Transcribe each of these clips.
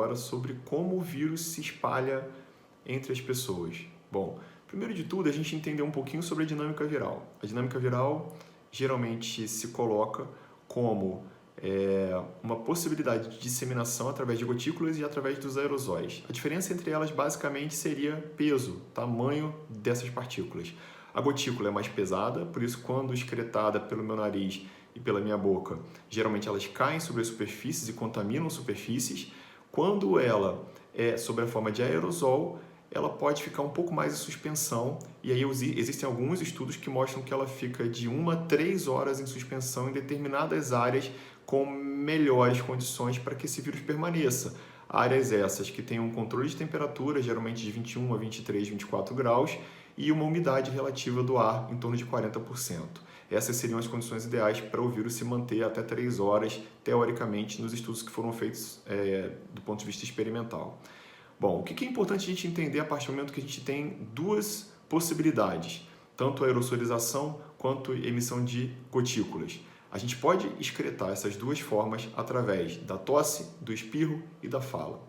agora sobre como o vírus se espalha entre as pessoas. Bom, primeiro de tudo, a gente entender um pouquinho sobre a dinâmica viral. A dinâmica viral geralmente se coloca como uma possibilidade de disseminação através de gotículas e através dos aerosóis. A diferença entre elas basicamente seria peso, tamanho dessas partículas. A gotícula é mais pesada, por isso quando excretada pelo meu nariz e pela minha boca, geralmente elas caem sobre as superfícies e contaminam superfícies. Quando ela é sob a forma de aerosol, ela pode ficar um pouco mais em suspensão, e aí existem alguns estudos que mostram que ela fica de 1 a 3 horas em suspensão em determinadas áreas com melhores condições para que esse vírus permaneça. Áreas essas que têm um controle de temperatura, geralmente de 21 a 23, 24 graus, e uma umidade relativa do ar em torno de 40%. Essas seriam as condições ideais para o vírus se manter até 3 horas, teoricamente, nos estudos que foram feitos do ponto de vista experimental. Bom, o que é importante a gente entender a partir do momento que a gente tem duas possibilidades, tanto a aerosolização quanto a emissão de gotículas. A gente pode excretar essas duas formas através da tosse, do espirro e da fala.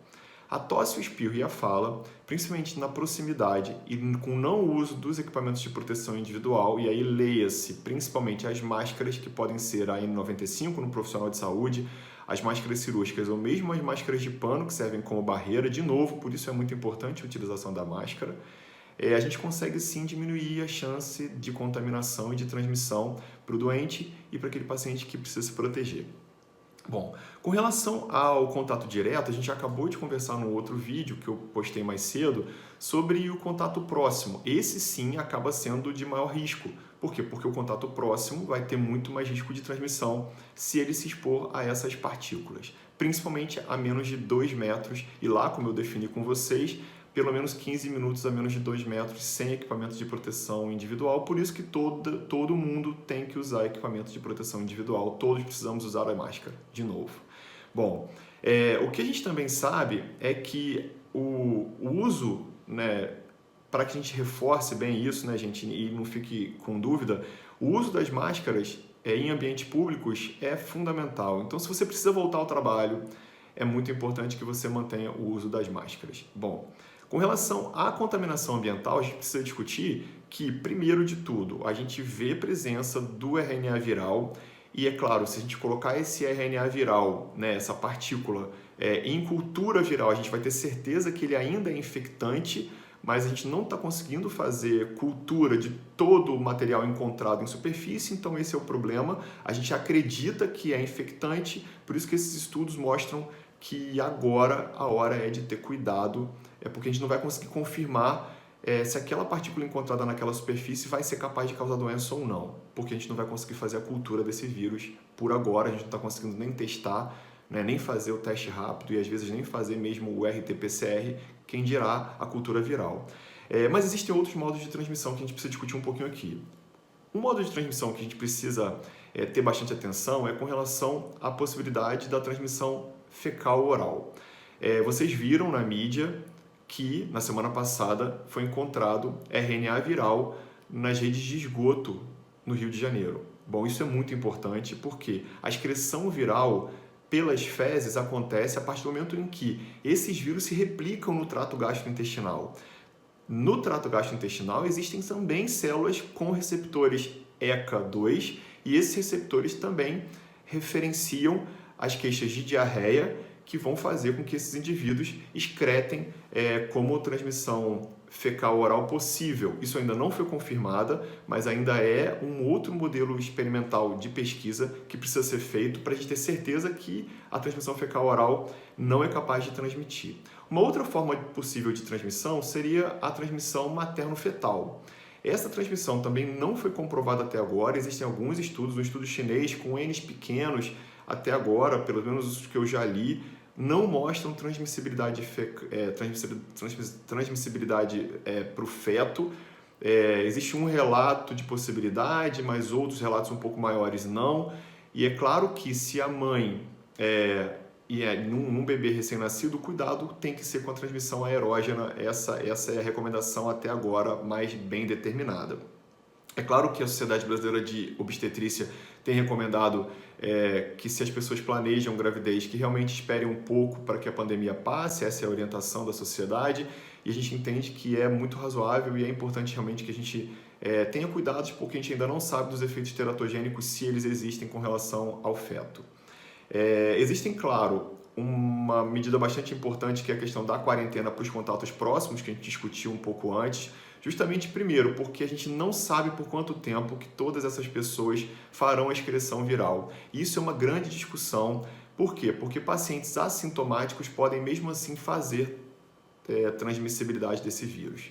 A tosse, o espirro e a fala, principalmente na proximidade e com não uso dos equipamentos de proteção individual, e aí leia-se principalmente as máscaras, que podem ser a N95 no profissional de saúde, as máscaras cirúrgicas ou mesmo as máscaras de pano, que servem como barreira, de novo, por isso é muito importante a utilização da máscara. A gente consegue sim diminuir a chance de contaminação e de transmissão para o doente e para aquele paciente que precisa se proteger. Bom, com relação ao contato direto, a gente acabou de conversar no outro vídeo que eu postei mais cedo sobre o contato próximo. Esse sim acaba sendo de maior risco. Por quê? Porque o contato próximo vai ter muito mais risco de transmissão se ele se expor a essas partículas, principalmente a menos de 2 metros, e lá, como eu defini com vocês, pelo menos 15 minutos a menos de 2 metros sem equipamento de proteção individual, por isso que todo mundo tem que usar equipamento de proteção individual, todos precisamos usar a máscara, de novo. Bom, o que a gente também sabe é que o uso, para que a gente reforce bem isso, gente, e não fique com dúvida, o uso das máscaras em ambientes públicos é fundamental. Então, se você precisa voltar ao trabalho, é muito importante que você mantenha o uso das máscaras. Bom, com relação à contaminação ambiental, a gente precisa discutir que, primeiro de tudo, a gente vê presença do RNA viral e, é claro, se a gente colocar esse RNA viral, essa partícula, em cultura viral, a gente vai ter certeza que ele ainda é infectante, mas a gente não está conseguindo fazer cultura de todo o material encontrado em superfície, então esse é o problema. A gente acredita que é infectante, por isso que esses estudos mostram que agora a hora é de ter cuidado, porque a gente não vai conseguir confirmar se aquela partícula encontrada naquela superfície vai ser capaz de causar doença ou não, porque a gente não vai conseguir fazer a cultura desse vírus por agora, a gente não está conseguindo nem testar, nem fazer o teste rápido e às vezes nem fazer mesmo o RT-PCR, quem dirá a cultura viral. Mas existem outros modos de transmissão que a gente precisa discutir um pouquinho aqui. Um modo de transmissão que a gente precisa ter bastante atenção é com relação à possibilidade da transmissão fecal-oral. Vocês viram na mídia que na semana passada foi encontrado RNA viral nas redes de esgoto no Rio de Janeiro. Bom, isso é muito importante porque a excreção viral pelas fezes acontece a partir do momento em que esses vírus se replicam no trato gastrointestinal. No trato gastrointestinal existem também células com receptores ECA2 e esses receptores também referenciam as queixas de diarreia que vão fazer com que esses indivíduos excretem como transmissão fecal-oral possível. Isso ainda não foi confirmada, mas ainda é um outro modelo experimental de pesquisa que precisa ser feito para a gente ter certeza que a transmissão fecal-oral não é capaz de transmitir. Uma outra forma possível de transmissão seria a transmissão materno-fetal. Essa transmissão também não foi comprovada até agora, existem alguns estudos, um estudo chinês com N pequenos até agora, pelo menos os que eu já li, não mostram transmissibilidade para o feto. Existe um relato de possibilidade, mas outros relatos um pouco maiores não. E é claro que se a mãe num bebê recém-nascido, o cuidado tem que ser com a transmissão aerógena. Essa é a recomendação até agora mais bem determinada. É claro que a Sociedade Brasileira de Obstetrícia tem recomendado que se as pessoas planejam gravidez, que realmente esperem um pouco para que a pandemia passe, essa é a orientação da sociedade, e a gente entende que é muito razoável e é importante realmente que a gente tenha cuidados, porque a gente ainda não sabe dos efeitos teratogênicos, se eles existem com relação ao feto. Existem, claro, uma medida bastante importante que é a questão da quarentena para os contatos próximos, que a gente discutiu um pouco antes, justamente, primeiro, porque a gente não sabe por quanto tempo que todas essas pessoas farão a excreção viral. Isso é uma grande discussão. Por quê? Porque pacientes assintomáticos podem mesmo assim fazer transmissibilidade desse vírus.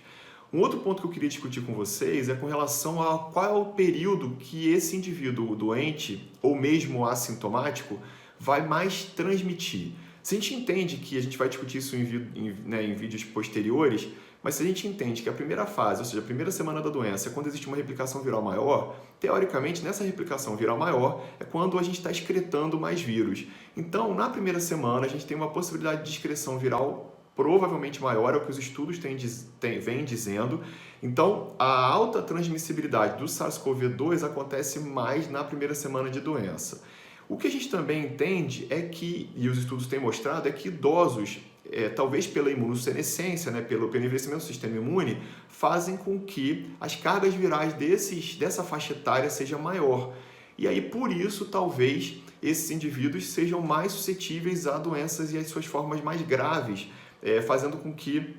Um outro ponto que eu queria discutir com vocês é com relação a qual é o período que esse indivíduo doente, ou mesmo assintomático, vai mais transmitir. Se a gente entende que a gente vai discutir isso em vídeos posteriores, mas se a gente entende que a primeira fase, ou seja, a primeira semana da doença, é quando existe uma replicação viral maior, teoricamente, nessa replicação viral maior, é quando a gente está excretando mais vírus. Então, na primeira semana, a gente tem uma possibilidade de excreção viral provavelmente maior, é o que os estudos vêm dizendo. Então, a alta transmissibilidade do SARS-CoV-2 acontece mais na primeira semana de doença. O que a gente também entende é que, e os estudos têm mostrado, é que idosos, talvez pela imunossenescência, pelo envelhecimento do sistema imune, fazem com que as cargas virais dessa faixa etária seja maior. E aí, por isso, talvez esses indivíduos sejam mais suscetíveis a doenças e às suas formas mais graves, fazendo com que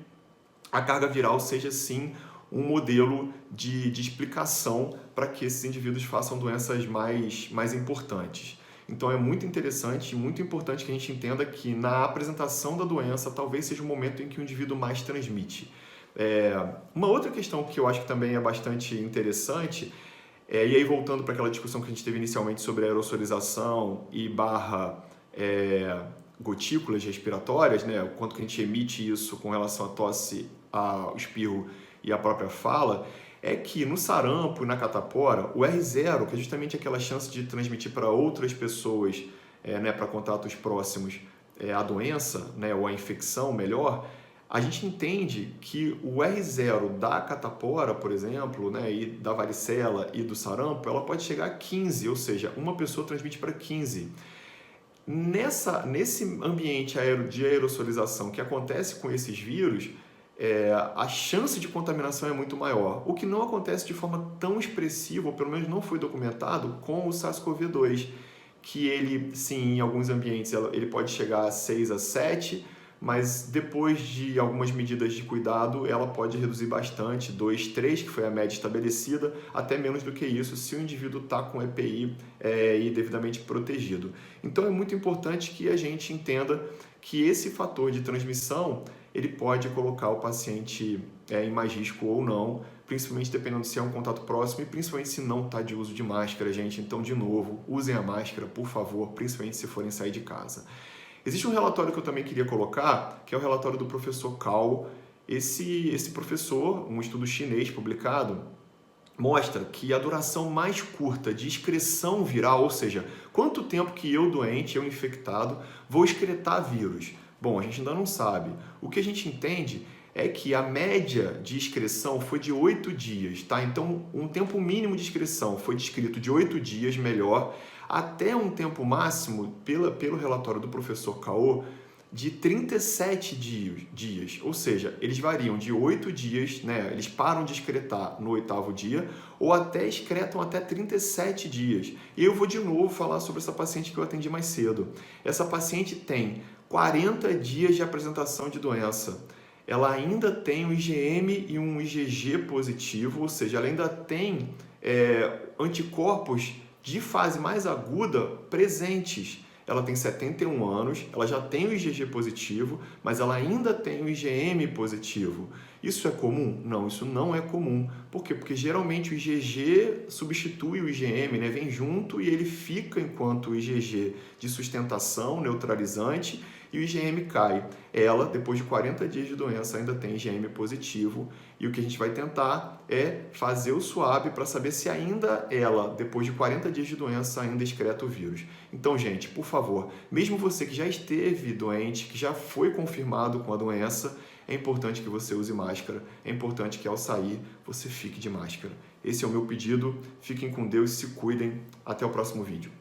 a carga viral seja, sim, um modelo de explicação para que esses indivíduos façam doenças mais importantes. Então é muito interessante e muito importante que a gente entenda que na apresentação da doença talvez seja o momento em que o indivíduo mais transmite. Uma outra questão que eu acho que também é bastante interessante, e aí voltando para aquela discussão que a gente teve inicialmente sobre aerosolização e gotículas respiratórias, o quanto que a gente emite isso com relação à tosse, ao espirro e à própria fala, é que no sarampo e na catapora, o R0, que é justamente aquela chance de transmitir para outras pessoas, para contatos próximos, a doença, ou a infecção melhor, a gente entende que o R0 da catapora, por exemplo, e da varicela e do sarampo, ela pode chegar a 15, ou seja, uma pessoa transmite para 15. Nesse ambiente de aerosolização que acontece com esses vírus, a chance de contaminação é muito maior, o que não acontece de forma tão expressiva, ou pelo menos não foi documentado, com o SARS-CoV-2, que ele, sim, em alguns ambientes ele pode chegar a 6 a 7, mas depois de algumas medidas de cuidado, ela pode reduzir bastante, 2, 3, que foi a média estabelecida, até menos do que isso, se o indivíduo está com EPI e devidamente protegido. Então é muito importante que a gente entenda que esse fator de transmissão, ele pode colocar o paciente em mais risco ou não, principalmente dependendo se é um contato próximo e principalmente se não está de uso de máscara, gente. Então, de novo, usem a máscara, por favor, principalmente se forem sair de casa. Existe um relatório que eu também queria colocar, que é o relatório do professor Cao. Esse professor, um estudo chinês publicado, mostra que a duração mais curta de excreção viral, ou seja, quanto tempo que eu doente, eu infectado, vou excretar vírus. Bom, a gente ainda não sabe. O que a gente entende é que a média de excreção foi de 8 dias, tá? Então, um tempo mínimo de excreção foi descrito de 8 dias, melhor, até um tempo máximo, pelo relatório do professor Cao, de 37 dias, ou seja, eles variam de 8 dias, eles param de excretar no 8º dia, ou até excretam até 37 dias. E eu vou de novo falar sobre essa paciente que eu atendi mais cedo. Essa paciente tem 40 dias de apresentação de doença. Ela ainda tem um IgM e um IgG positivo, ou seja, ela ainda tem anticorpos de fase mais aguda presentes. Ela tem 71 anos, ela já tem o IgG positivo, mas ela ainda tem o IgM positivo. Isso é comum? Não, isso não é comum. Por quê? Porque geralmente o IgG substitui o IgM, vem junto e ele fica enquanto o IgG de sustentação, neutralizante, e o IgM cai. Ela, depois de 40 dias de doença, ainda tem IgM positivo, e o que a gente vai tentar é fazer o swab para saber se ainda ela, depois de 40 dias de doença, ainda excreta o vírus. Então, gente, por favor, mesmo você que já esteve doente, que já foi confirmado com a doença, é importante que você use máscara, é importante que ao sair você fique de máscara. Esse é o meu pedido, fiquem com Deus, se cuidem, até o próximo vídeo.